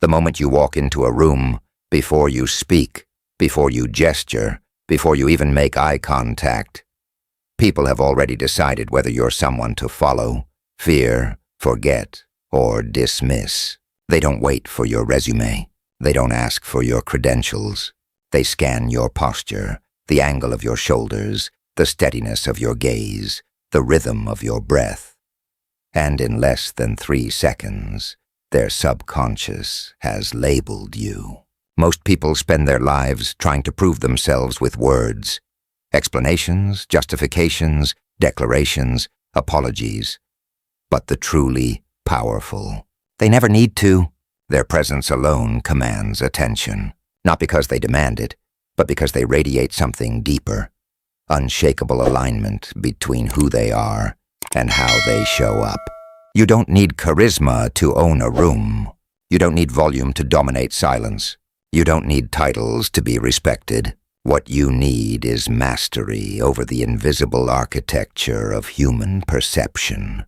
The moment you walk into a room, before you speak, before you gesture, before you even make eye contact, people have already decided whether you're someone to follow, fear, forget, or dismiss. They don't wait for your resume. They don't ask for your credentials. They scan your posture, the angle of your shoulders, the steadiness of your gaze, the rhythm of your breath. And in less than 3 seconds, their subconscious has labeled you. Most people spend their lives trying to prove themselves with words. Explanations, justifications, declarations, apologies. But the truly powerful, they never need to. Their presence alone commands attention, not because they demand it, but because they radiate something deeper, unshakable alignment between who they are and how they show up. You don't need charisma to own a room. You don't need volume to dominate silence. You don't need titles to be respected. What you need is mastery over the invisible architecture of human perception.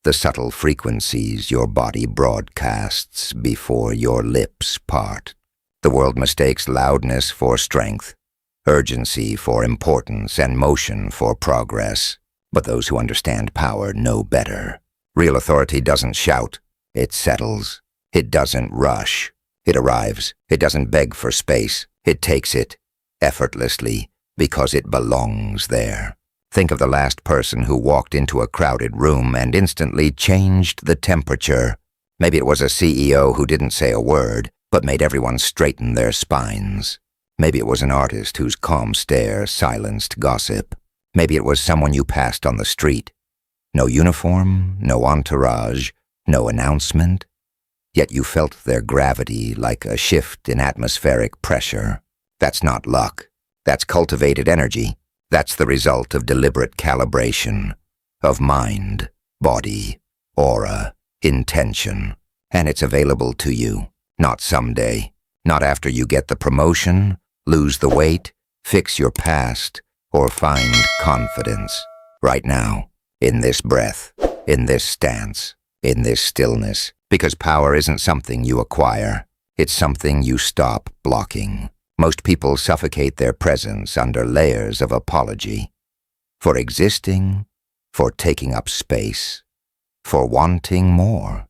The subtle frequencies your body broadcasts before your lips part. The world mistakes loudness for strength, urgency for importance, and motion for progress. But those who understand power know better. Real authority doesn't shout, it settles. It doesn't rush. It arrives. It doesn't beg for space. It takes it effortlessly because it belongs there. Think of the last person who walked into a crowded room and instantly changed the temperature. Maybe it was a CEO who didn't say a word, but made everyone straighten their spines. Maybe it was an artist whose calm stare silenced gossip. Maybe it was someone you passed on the street. No uniform, no entourage, no announcement. Yet you felt their gravity like a shift in atmospheric pressure. That's not luck. That's cultivated energy. That's the result of deliberate calibration, of mind, body, aura, intention. And it's available to you, not someday, not after you get the promotion, lose the weight, fix your past, or find confidence. Right now, in this breath, in this stance, in this stillness, because power isn't something you acquire. It's something you stop blocking. Most people suffocate their presence under layers of apology. For existing, for taking up space, for wanting more,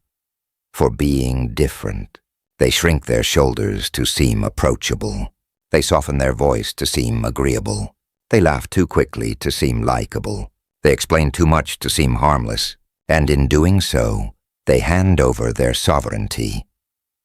for being different. They shrink their shoulders to seem approachable. They soften their voice to seem agreeable. They laugh too quickly to seem likable. They explain too much to seem harmless. And in doing so, they hand over their sovereignty,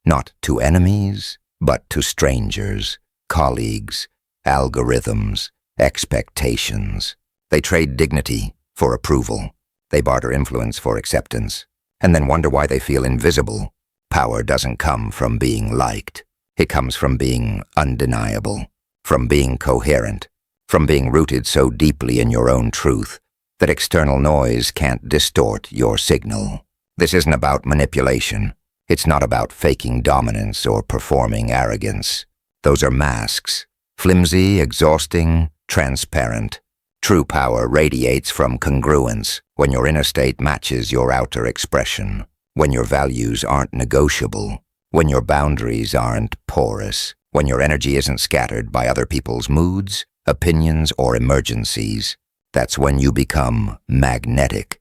not to enemies, but to strangers, colleagues, algorithms, expectations. They trade dignity for approval. They barter influence for acceptance, and then wonder why they feel invisible. Power doesn't come from being liked. It comes from being undeniable, from being coherent, from being rooted so deeply in your own truth that external noise can't distort your signal. This isn't about manipulation. It's not about faking dominance or performing arrogance. Those are masks, flimsy, exhausting, transparent. True power radiates from congruence, when your inner state matches your outer expression, when your values aren't negotiable, when your boundaries aren't porous, when your energy isn't scattered by other people's moods, opinions, or emergencies. That's when you become magnetic,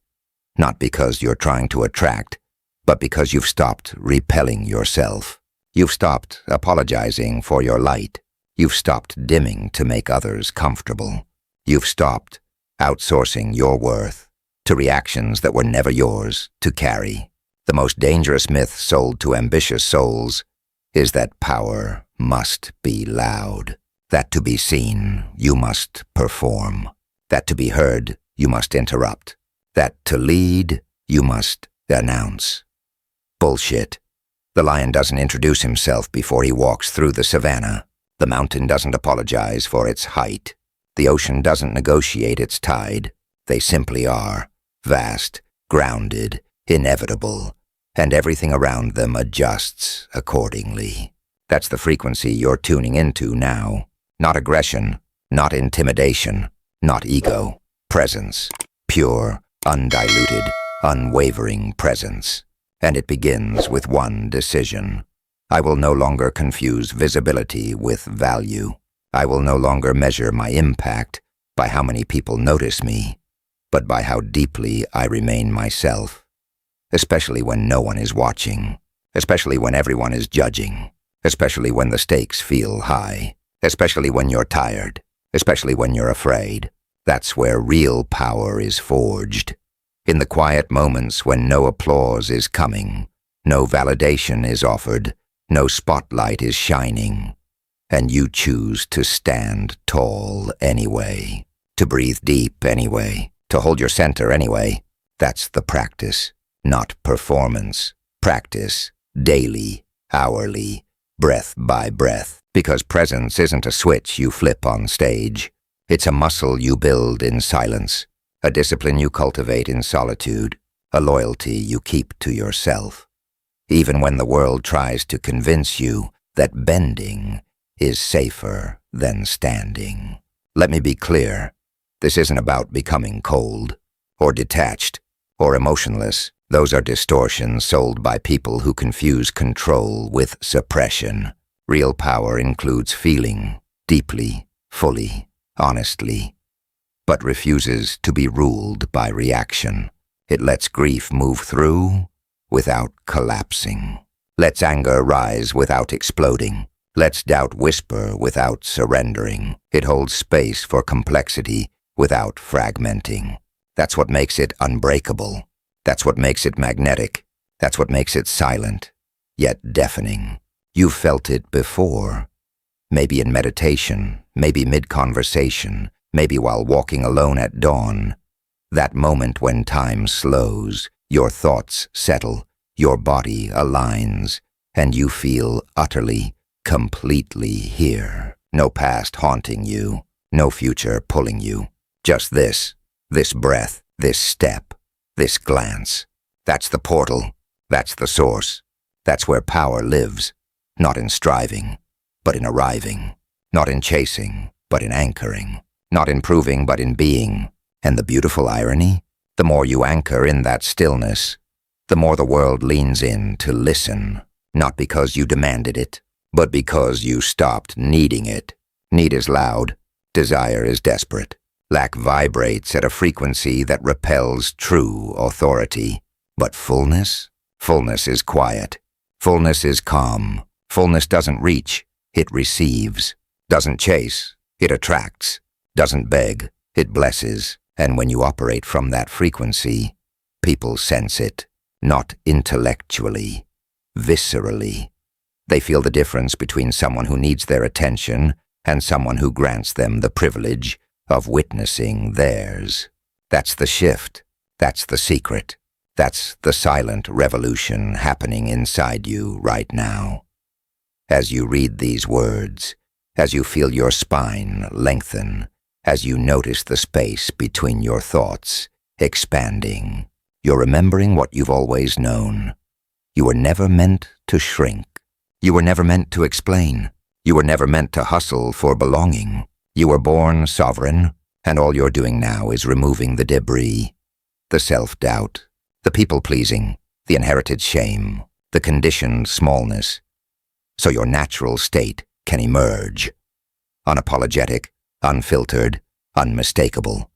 not because you're trying to attract, but because you've stopped repelling yourself. You've stopped apologizing for your light. You've stopped dimming to make others comfortable. You've stopped outsourcing your worth to reactions that were never yours to carry. The most dangerous myth sold to ambitious souls is that power must be loud, that to be seen, you must perform, that to be heard, you must interrupt, that to lead, you must announce. Bullshit. The lion doesn't introduce himself before he walks through the savannah. The mountain doesn't apologize for its height. The ocean doesn't negotiate its tide. They simply are, vast, grounded, inevitable, and everything around them adjusts accordingly. That's the frequency you're tuning into now. Not aggression, not intimidation, not ego. Presence. Pure, undiluted, unwavering presence. And it begins with one decision. I will no longer confuse visibility with value. I will no longer measure my impact by how many people notice me, but by how deeply I remain myself, especially when no one is watching, especially when everyone is judging, especially when the stakes feel high, especially when you're tired, especially when you're afraid. That's where real power is forged. In the quiet moments when no applause is coming, no validation is offered, no spotlight is shining, and you choose to stand tall anyway, to breathe deep anyway, to hold your center anyway. That's the practice, not performance. Practice, daily, hourly, breath by breath, because presence isn't a switch you flip on stage. It's a muscle you build in silence, a discipline you cultivate in solitude, a loyalty you keep to yourself. Even when the world tries to convince you that bending is safer than standing. Let me be clear, this isn't about becoming cold, or detached, or emotionless. Those are distortions sold by people who confuse control with suppression. Real power includes feeling, deeply, fully, honestly, but refuses to be ruled by reaction. It lets grief move through without collapsing. Lets anger rise without exploding. Lets doubt whisper without surrendering. It holds space for complexity without fragmenting. That's what makes it unbreakable. That's what makes it magnetic. That's what makes it silent, yet deafening. You've felt it before. Maybe in meditation, maybe mid-conversation, maybe while walking alone at dawn. That moment when time slows, your thoughts settle, your body aligns, and you feel utterly, completely here. No past haunting you, no future pulling you. Just this breath, this step, this glance. That's the portal, that's the source. That's where power lives, not in striving, but in arriving. Not in chasing, but in anchoring. Not in proving, but in being. And the beautiful irony? The more you anchor in that stillness, the more the world leans in to listen, not because you demanded it, but because you stopped needing it. Need is loud, desire is desperate. Lack vibrates at a frequency that repels true authority. But fullness? Fullness is quiet. Fullness is calm. Fullness doesn't reach, it receives. Doesn't chase, it attracts. Doesn't beg, it blesses. And when you operate from that frequency, people sense it, not intellectually, viscerally. They feel the difference between someone who needs their attention and someone who grants them the privilege of witnessing theirs. That's the shift. That's the secret. That's the silent revolution happening inside you right now. As you read these words, as you feel your spine lengthen, as you notice the space between your thoughts expanding, you're remembering what you've always known. You were never meant to shrink. You were never meant to explain. You were never meant to hustle for belonging. You were born sovereign, and all you're doing now is removing the debris, the self-doubt, the people-pleasing, the inherited shame, the conditioned smallness, so your natural state can emerge. Unapologetic, unfiltered, unmistakable.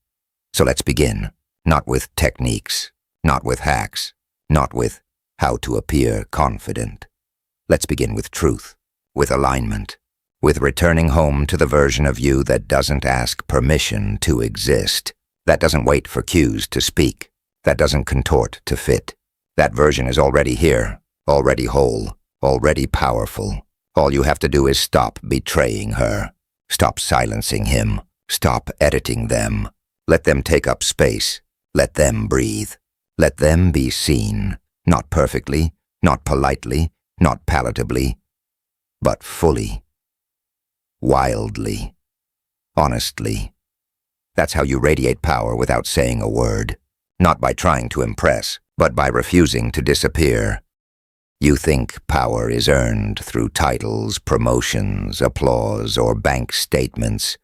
So let's begin, not with techniques, not with hacks, not with how to appear confident. Let's begin with truth, with alignment, with returning home to the version of you that doesn't ask permission to exist, that doesn't wait for cues to speak, that doesn't contort to fit. That version is already here, already whole, already powerful. All you have to do is stop betraying her. Stop silencing him. Stop editing them. Let them take up space. Let them breathe. Let them be seen, not perfectly, not politely, not palatably, but fully. Wildly. Honestly. That's how you radiate power without saying a word. Not by trying to impress, but by refusing to disappear. You think power is earned through titles, promotions, applause, or bank statements.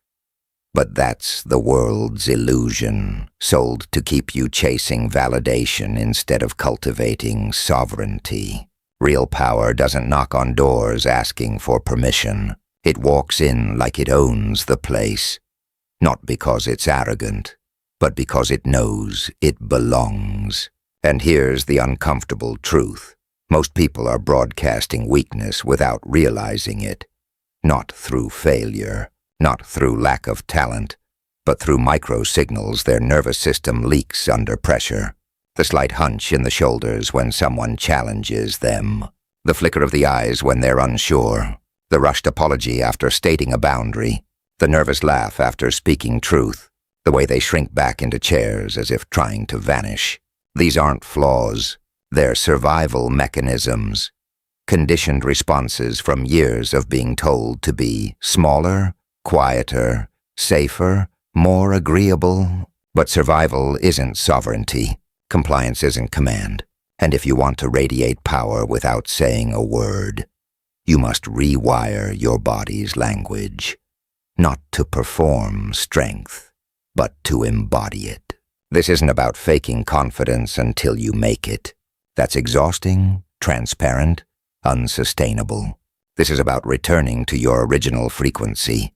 But that's the world's illusion, sold to keep you chasing validation instead of cultivating sovereignty. Real power doesn't knock on doors asking for permission. It walks in like it owns the place. Not because it's arrogant, but because it knows it belongs. And here's the uncomfortable truth. Most people are broadcasting weakness without realizing it. Not through failure, not through lack of talent, but through micro-signals their nervous system leaks under pressure. The slight hunch in the shoulders when someone challenges them. The flicker of the eyes when they're unsure. The rushed apology after stating a boundary. The nervous laugh after speaking truth. The way they shrink back into chairs as if trying to vanish. These aren't flaws. They're survival mechanisms. Conditioned responses from years of being told to be smaller, quieter, safer, more agreeable. But survival isn't sovereignty. Compliance isn't command. And if you want to radiate power without saying a word, you must rewire your body's language. Not to perform strength, but to embody it. This isn't about faking confidence until you make it. That's exhausting, transparent, unsustainable. This is about returning to your original frequency,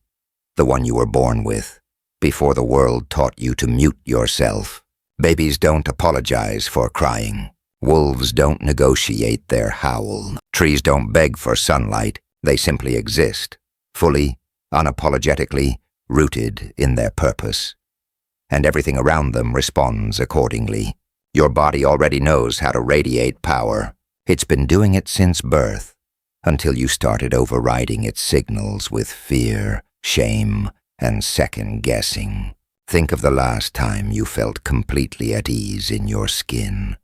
the one you were born with, before the world taught you to mute yourself. Babies don't apologize for crying. Wolves don't negotiate their howl. Trees don't beg for sunlight. They simply exist, fully, unapologetically, rooted in their purpose. And everything around them responds accordingly. Your body already knows how to radiate power. It's been doing it since birth, until you started overriding its signals with fear, shame, and second-guessing. Think of the last time you felt completely at ease in your skin.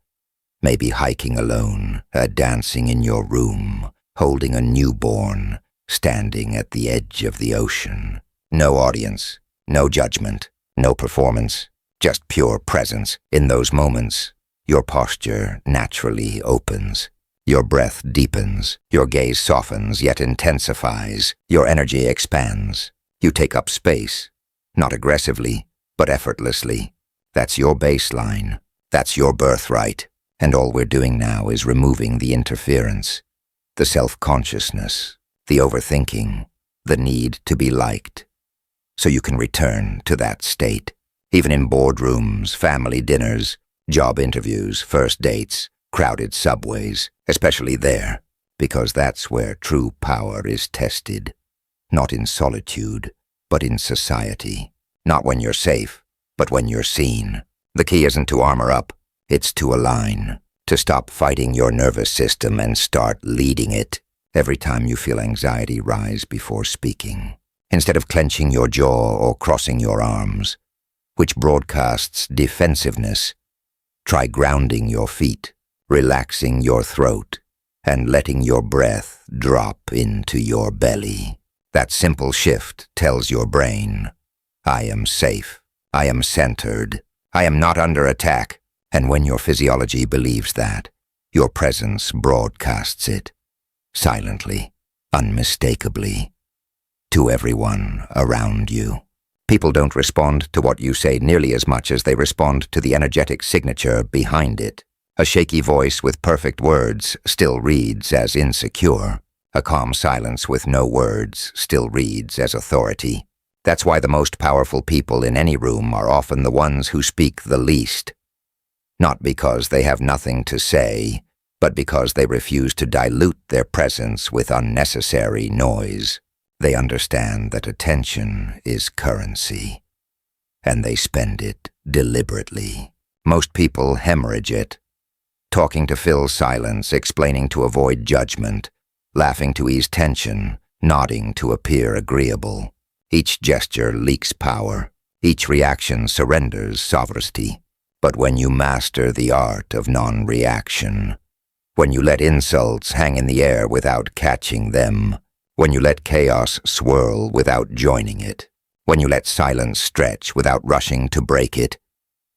Maybe hiking alone, dancing in your room, holding a newborn, standing at the edge of the ocean. No audience, no judgment, no performance, just pure presence. In those moments, your posture naturally opens. Your breath deepens. Your gaze softens yet intensifies. Your energy expands. You take up space, not aggressively, but effortlessly. That's your baseline. That's your birthright. And all we're doing now is removing the interference, the self-consciousness, the overthinking, the need to be liked. So you can return to that state. Even in boardrooms, family dinners, job interviews, first dates, crowded subways, especially there, because that's where true power is tested. Not in solitude, but in society. Not when you're safe, but when you're seen. The key isn't to armor up, it's to align. To stop fighting your nervous system and start leading it every time you feel anxiety rise before speaking. Instead of clenching your jaw or crossing your arms, which broadcasts defensiveness, try grounding your feet, relaxing your throat, and letting your breath drop into your belly. That simple shift tells your brain, I am safe, I am centered, I am not under attack. And when your physiology believes that, your presence broadcasts it, silently, unmistakably, to everyone around you. People don't respond to what you say nearly as much as they respond to the energetic signature behind it. A shaky voice with perfect words still reads as insecure. A calm silence with no words still reads as authority. That's why the most powerful people in any room are often the ones who speak the least. Not because they have nothing to say, but because they refuse to dilute their presence with unnecessary noise. They understand that attention is currency, and they spend it deliberately. Most people hemorrhage it, talking to fill silence, explaining to avoid judgment, laughing to ease tension, nodding to appear agreeable. Each gesture leaks power. Each reaction surrenders sovereignty. But when you master the art of non-reaction, when you let insults hang in the air without catching them, when you let chaos swirl without joining it, when you let silence stretch without rushing to break it,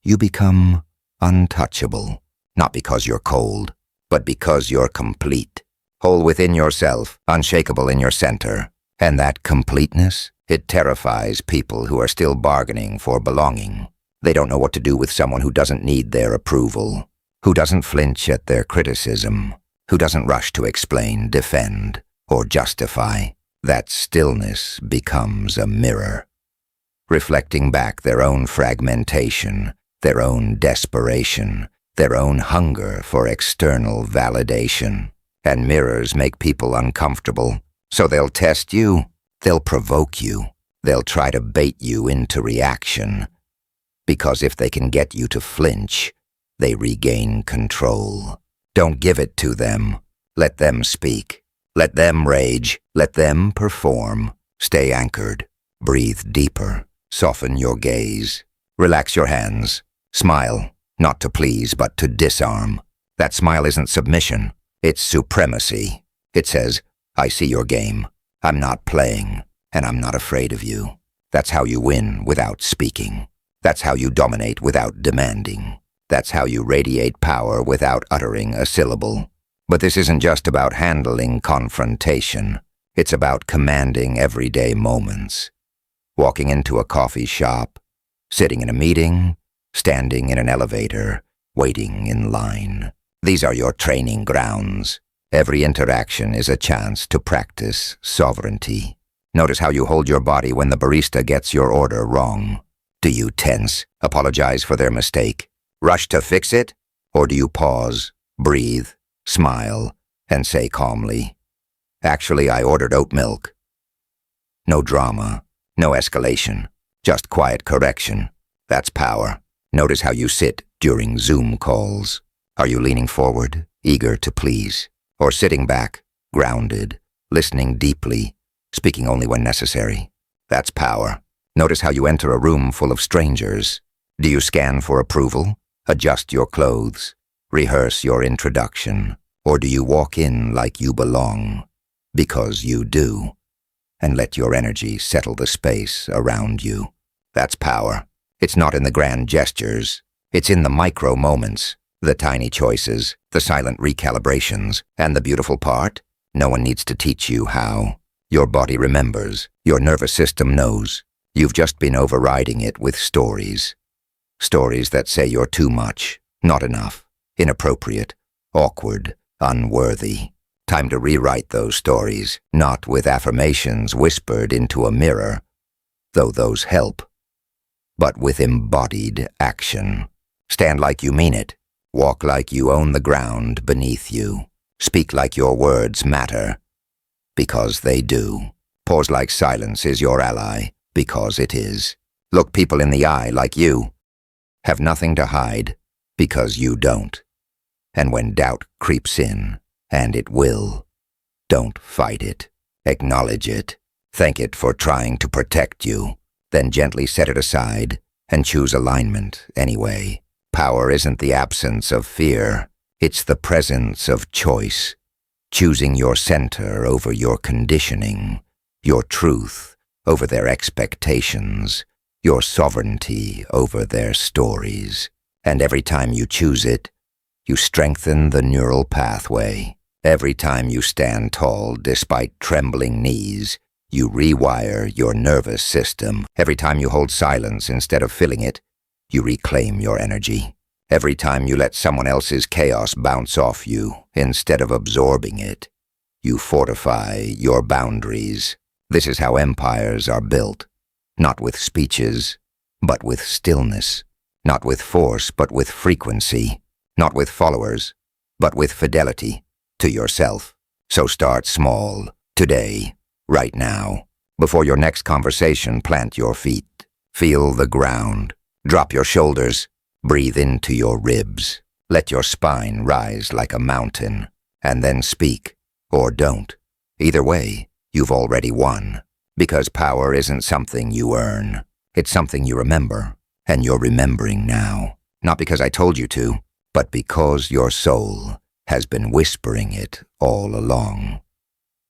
you become untouchable, not because you're cold, but because you're complete, whole within yourself, unshakable in your center. And that completeness, it terrifies people who are still bargaining for belonging. They don't know what to do with someone who doesn't need their approval, who doesn't flinch at their criticism, who doesn't rush to explain, defend, or justify. That stillness becomes a mirror, reflecting back their own fragmentation, their own desperation, their own hunger for external validation. And mirrors make people uncomfortable, so they'll test you, they'll provoke you, they'll try to bait you into reaction. Because if they can get you to flinch, they regain control. Don't give it to them. Let them speak. Let them rage. Let them perform. Stay anchored. Breathe deeper. Soften your gaze. Relax your hands. Smile, not to please, but to disarm. That smile isn't submission. It's supremacy. It says, I see your game. I'm not playing, and I'm not afraid of you. That's how you win without speaking. That's how you dominate without demanding. That's how you radiate power without uttering a syllable. But this isn't just about handling confrontation. It's about commanding everyday moments. Walking into a coffee shop, sitting in a meeting, standing in an elevator, waiting in line. These are your training grounds. Every interaction is a chance to practice sovereignty. Notice how you hold your body when the barista gets your order wrong. Do you tense, apologize for their mistake, rush to fix it? Or do you pause, breathe, smile, and say calmly, actually, I ordered oat milk. No drama, no escalation, just quiet correction. That's power. Notice how you sit during Zoom calls. Are you leaning forward, eager to please? Or sitting back, grounded, listening deeply, speaking only when necessary? That's power. Notice how you enter a room full of strangers. Do you scan for approval? Adjust your clothes? Rehearse your introduction? Or do you walk in like you belong? Because you do. And let your energy settle the space around you. That's power. It's not in the grand gestures. It's in the micro moments, the tiny choices, the silent recalibrations, and the beautiful part, no one needs to teach you how. Your body remembers. Your nervous system knows. You've just been overriding it with stories. Stories that say you're too much, not enough, inappropriate, awkward, unworthy. Time to rewrite those stories, not with affirmations whispered into a mirror, though those help, but with embodied action. Stand like you mean it. Walk like you own the ground beneath you. Speak like your words matter, because they do. Pause like silence is your ally, because it is. Look people in the eye like you have nothing to hide, because you don't. And when doubt creeps in, and it will, don't fight it. Acknowledge it. Thank it for trying to protect you. Then gently set it aside and choose alignment anyway. Power isn't the absence of fear. It's the presence of choice. Choosing your center over your conditioning, your truth over their expectations, your sovereignty over their stories. And every time you choose it, you strengthen the neural pathway. Every time you stand tall despite trembling knees, you rewire your nervous system. Every time you hold silence instead of filling it, you reclaim your energy. Every time you let someone else's chaos bounce off you instead of absorbing it, you fortify your boundaries. This is how empires are built. Not with speeches, but with stillness. Not with force, but with frequency. Not with followers, but with fidelity to yourself. So start small, today, right now. Before your next conversation, plant your feet. Feel the ground. Drop your shoulders. Breathe into your ribs. Let your spine rise like a mountain. And then speak, or don't. Either way, you've already won. Because power isn't something you earn. It's something you remember. And you're remembering now. Not because I told you to, but because your soul has been whispering it all along.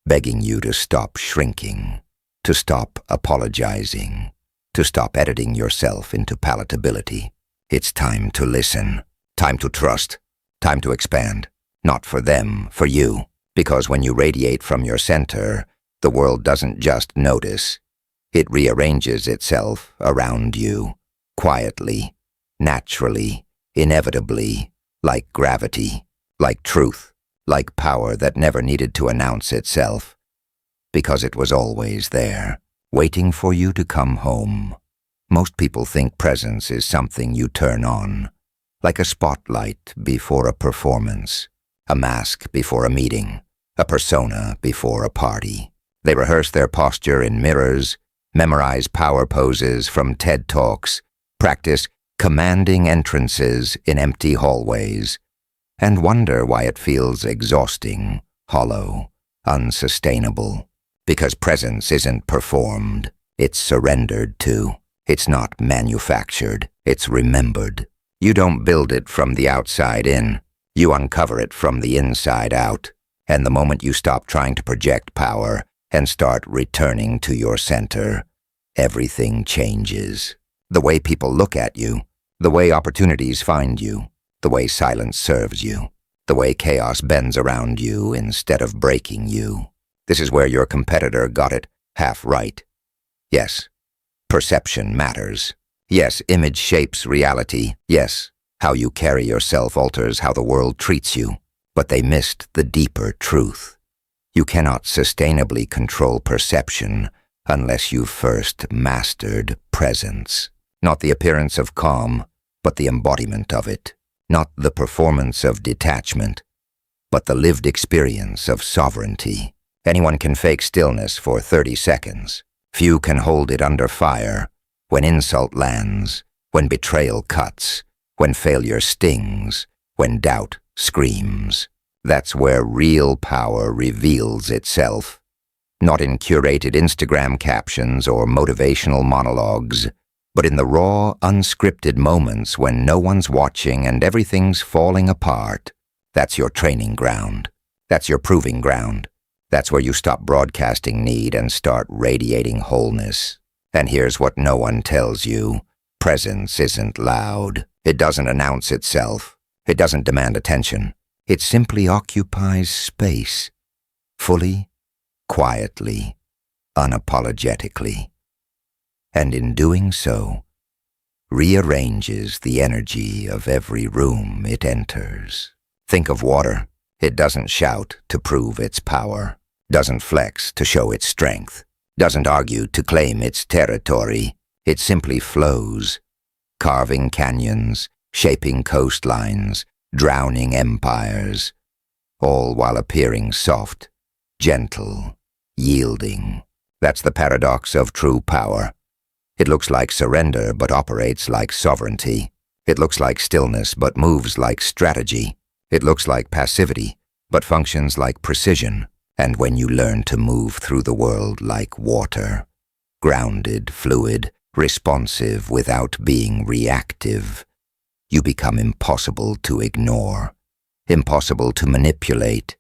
Begging you to stop shrinking, to stop apologizing, to stop editing yourself into palatability. It's time to listen, time to trust, time to expand. Not for them, for you. Because when you radiate from your center, the world doesn't just notice. It rearranges itself around you, quietly, naturally, inevitably, like gravity, like truth, like power that never needed to announce itself, because it was always there, waiting for you to come home. Most people think presence is something you turn on, like a spotlight before a performance, a mask before a meeting, a persona before a party. They rehearse their posture in mirrors, memorize power poses from TED Talks, practice commanding entrances in empty hallways, and wonder why it feels exhausting, hollow, unsustainable. Because presence isn't performed, it's surrendered to. It's not manufactured, it's remembered. You don't build it from the outside in, you uncover it from the inside out. And the moment you stop trying to project power and start returning to your center, everything changes. The way people look at you, the way opportunities find you, the way silence serves you, the way chaos bends around you instead of breaking you. This is where your competitor got it half right. Yes, perception matters. Yes, image shapes reality. Yes, how you carry yourself alters how the world treats you. But they missed the deeper truth. You cannot sustainably control perception unless you've first mastered presence. Not the appearance of calm, but the embodiment of it. Not the performance of detachment, but the lived experience of sovereignty. Anyone can fake stillness for 30 seconds. Few can hold it under fire when insult lands, when betrayal cuts, when failure stings, when doubt screams. That's where real power reveals itself. Not in curated Instagram captions or motivational monologues, but in the raw, unscripted moments when no one's watching and everything's falling apart. That's your training ground. That's your proving ground. That's where you stop broadcasting need and start radiating wholeness. And here's what no one tells you. Presence isn't loud. It doesn't announce itself. It doesn't demand attention. It simply occupies space, fully, quietly, unapologetically. And in doing so, rearranges the energy of every room it enters. Think of water. It doesn't shout to prove its power, doesn't flex to show its strength, doesn't argue to claim its territory. It simply flows, carving canyons, shaping coastlines, drowning empires, all while appearing soft, gentle, yielding. That's the paradox of true power. It looks like surrender but operates like sovereignty. It looks like stillness but moves like strategy. It looks like passivity but functions like precision. And when you learn to move through the world like water, grounded, fluid, responsive without being reactive, you become impossible to ignore, impossible to manipulate,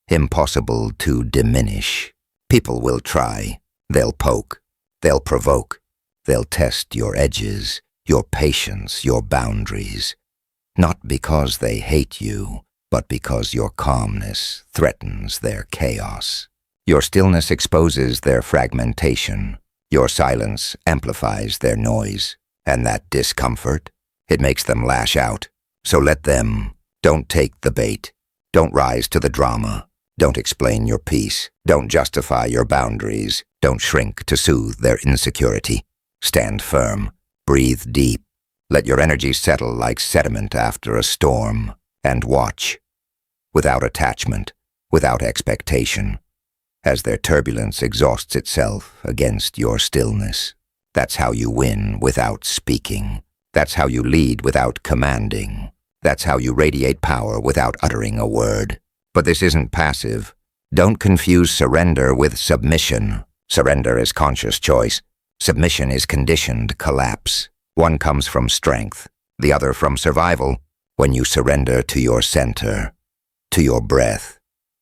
impossible to diminish. People will try, they'll poke, they'll provoke, they'll test your edges, your patience, your boundaries, not because they hate you, but because your calmness threatens their chaos. Your stillness exposes their fragmentation. Your silence amplifies their noise. And that discomfort, it makes them lash out. So let them. Don't take the bait. Don't rise to the drama. Don't explain your peace. Don't justify your boundaries. Don't shrink to soothe their insecurity. Stand firm. Breathe deep. Let your energy settle like sediment after a storm. And watch, without attachment, without expectation, as their turbulence exhausts itself against your stillness. That's how you win without speaking. That's how you lead without commanding. That's how you radiate power without uttering a word. But this isn't passive. Don't confuse surrender with submission. Surrender is conscious choice. Submission is conditioned collapse. One comes from strength, the other from survival. When you surrender to your center, to your breath,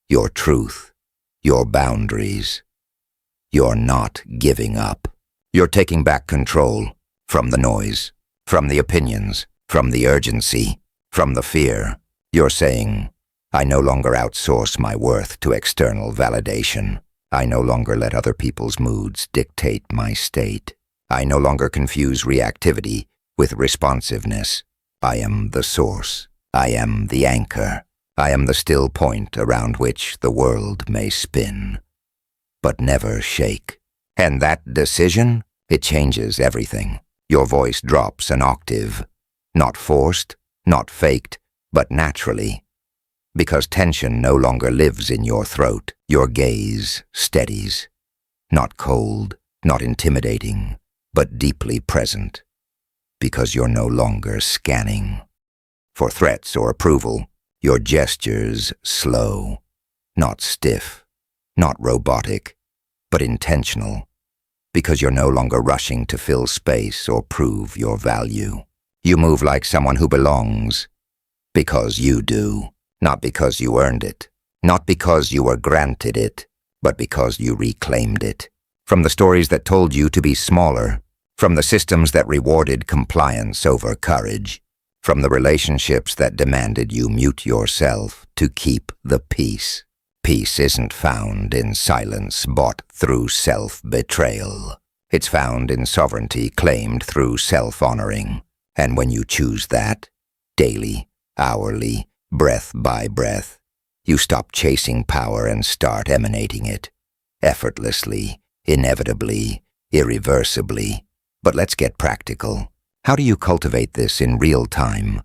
your truth, your boundaries, you're not giving up. You're taking back control from the noise, from the opinions, from the urgency, from the fear. You're saying, I no longer outsource my worth to external validation. I no longer let other people's moods dictate my state. I no longer confuse reactivity with responsiveness. I am the source. I am the anchor. I am the still point around which the world may spin, but never shake. And that decision, it changes everything. Your voice drops an octave, not forced, not faked, but naturally. Because tension no longer lives in your throat, your gaze steadies. Not cold, not intimidating, but deeply present. Because you're no longer scanning for threats or approval, your gestures slow, not stiff, not robotic, but intentional. Because you're no longer rushing to fill space or prove your value. You move like someone who belongs, because you do. Not because you earned it, not because you were granted it, but because you reclaimed it. From the stories that told you to be smaller, from the systems that rewarded compliance over courage, from the relationships that demanded you mute yourself to keep the peace. Peace isn't found in silence bought through self-betrayal. It's found in sovereignty claimed through self-honoring. And when you choose that, daily, hourly, breath by breath, you stop chasing power and start emanating it. Effortlessly, inevitably, irreversibly. But let's get practical. How do you cultivate this in real time?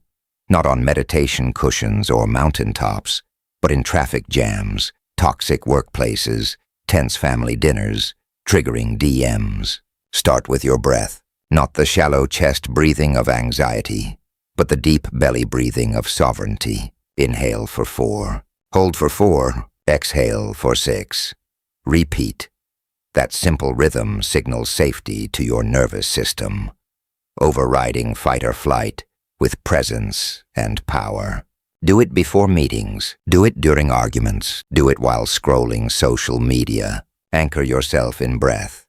Not on meditation cushions or mountaintops, but in traffic jams, toxic workplaces, tense family dinners, triggering DMs. Start with your breath, not the shallow chest breathing of anxiety, but the deep belly breathing of sovereignty. Inhale for 4. Hold for 4. Exhale for 6. Repeat. That simple rhythm signals safety to your nervous system, overriding fight or flight with presence and power. Do it before meetings. Do it during arguments. Do it while scrolling social media. Anchor yourself in breath,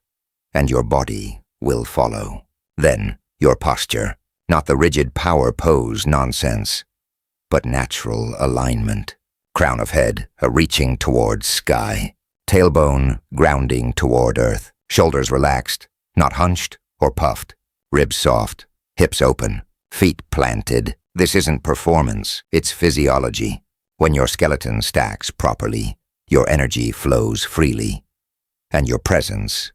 and your body will follow. Then, your posture. Not the rigid power pose nonsense, but natural alignment. Crown of head, a reaching towards sky. Tailbone, grounding toward earth. Shoulders relaxed, not hunched or puffed. Ribs soft, hips open, feet planted. This isn't performance, it's physiology. When your skeleton stacks properly, your energy flows freely, and your presence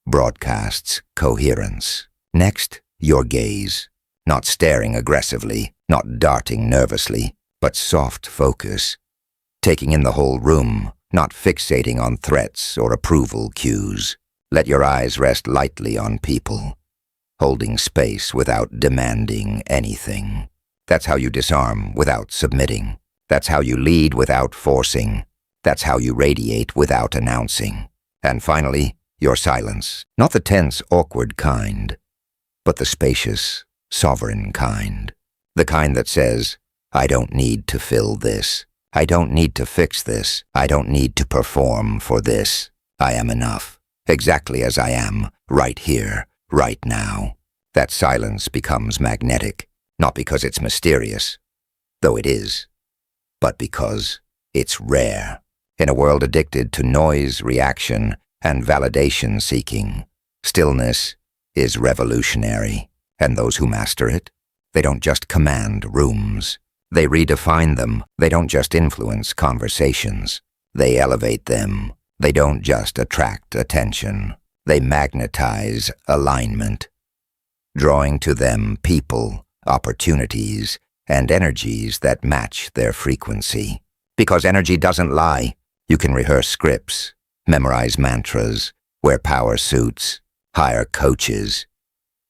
broadcasts coherence. Next, your gaze. Not staring aggressively, not darting nervously, but soft focus. Taking in the whole room, not fixating on threats or approval cues. Let your eyes rest lightly on people, holding space without demanding anything. That's how you disarm without submitting. That's how you lead without forcing. That's how you radiate without announcing. And finally, your silence. Not the tense, awkward kind, but the spacious, sovereign kind. The kind that says, I don't need to fill this. I don't need to fix this. I don't need to perform for this. I am enough, exactly as I am, right here, right now. That silence becomes magnetic, not because it's mysterious, though it is, but because it's rare. In a world addicted to noise, reaction, and validation seeking, stillness is revolutionary. And those who master it, they don't just command rooms. They redefine them. They don't just influence conversations. They elevate them. They don't just attract attention. They magnetize alignment, drawing to them people, opportunities, and energies that match their frequency. Because energy doesn't lie. You can rehearse scripts, memorize mantras, wear power suits, hire coaches.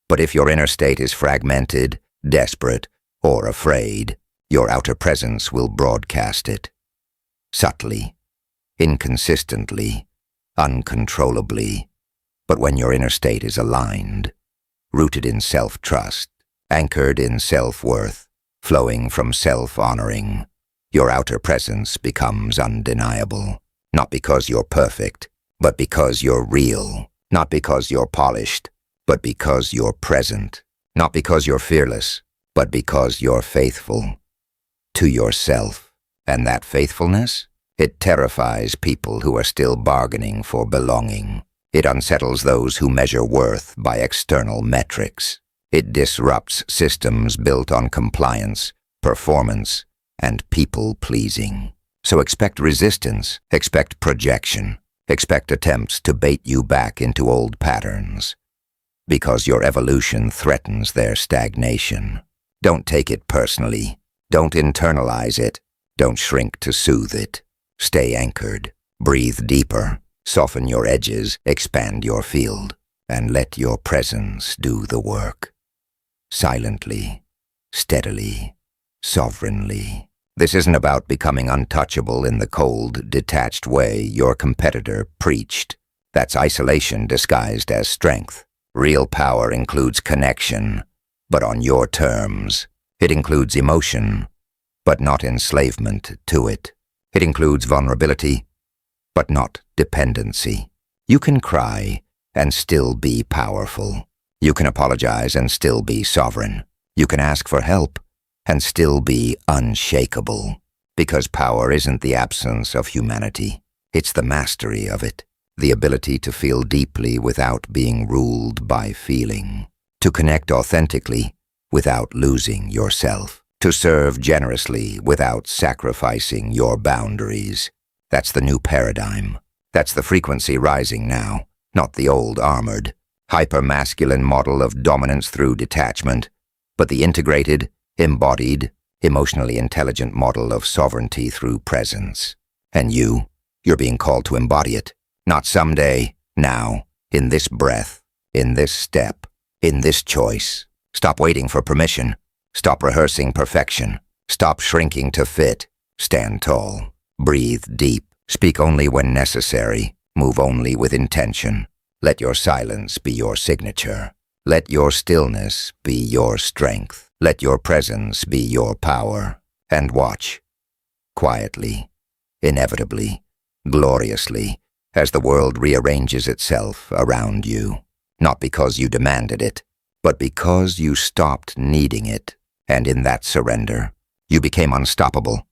But if your inner state is fragmented, desperate, or afraid, your outer presence will broadcast it. Subtly, inconsistently, uncontrollably. But when your inner state is aligned, rooted in self-trust, anchored in self-worth, flowing from self-honoring, your outer presence becomes undeniable. Not because you're perfect, but because you're real. Not because you're polished, but because you're present. Not because you're fearless, but because you're faithful to yourself. And that faithfulness, it terrifies people who are still bargaining for belonging. It unsettles those who measure worth by external metrics. It disrupts systems built on compliance, performance, and people-pleasing. So expect resistance, expect projection, expect attempts to bait you back into old patterns, because your evolution threatens their stagnation. Don't take it personally. Don't internalize it. Don't shrink to soothe it. Stay anchored. Breathe deeper. Soften your edges. Expand your field. And let your presence do the work. Silently, steadily, sovereignly. This isn't about becoming untouchable in the cold, detached way your competitor preached. That's isolation disguised as strength. Real power includes connection, but on your terms. It includes emotion, but not enslavement to it. It includes vulnerability, but not dependency. You can cry and still be powerful. You can apologize and still be sovereign. You can ask for help and still be unshakable. Because power isn't the absence of humanity. It's the mastery of it. The ability to feel deeply without being ruled by feeling. To connect authentically without losing yourself. To serve generously without sacrificing your boundaries. That's the new paradigm. That's the frequency rising now, not the old armored, hyper-masculine model of dominance through detachment, but the integrated, embodied, emotionally intelligent model of sovereignty through presence. And you're being called to embody it. Not someday, now, in this breath, in this step, in this choice. Stop waiting for permission. Stop rehearsing perfection. Stop shrinking to fit. Stand tall. Breathe deep. Speak only when necessary. Move only with intention. Let your silence be your signature. Let your stillness be your strength. Let your presence be your power. And watch. Quietly, inevitably, gloriously, as the world rearranges itself around you. Not because you demanded it, but because you stopped needing it. And in that surrender, you became unstoppable.